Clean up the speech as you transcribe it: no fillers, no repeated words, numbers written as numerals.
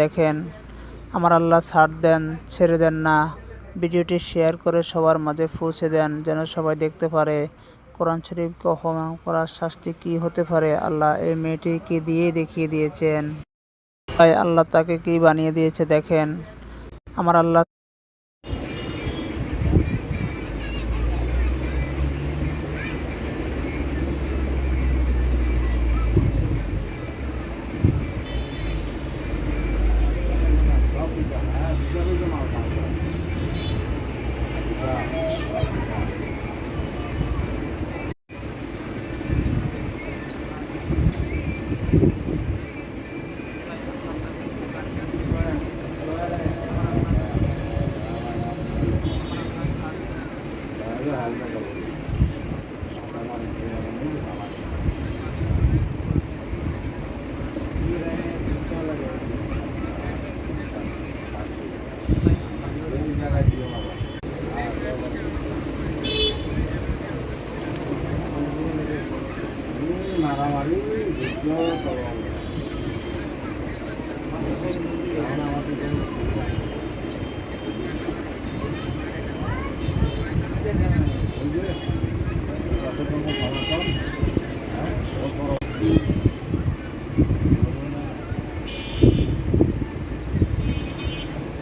দেখেন, আমার আল্লাহ ছাড় দেন, ছেড়ে দেন না। ভিডিওটি শেয়ার করে সবার মাঝে পৌঁছে দেন, যেন সবাই দেখতে পারে কোরআন শরীফকে অপমান করার শাস্তি কি হতে পারে। আল্লাহ এই মেয়েটিকে দিয়ে দেখিয়ে দিয়েছেন, তাই আল্লাহ তাকে কি বানিয়ে দিয়েছে দেখেন। আমার আল্লাহ মারামারি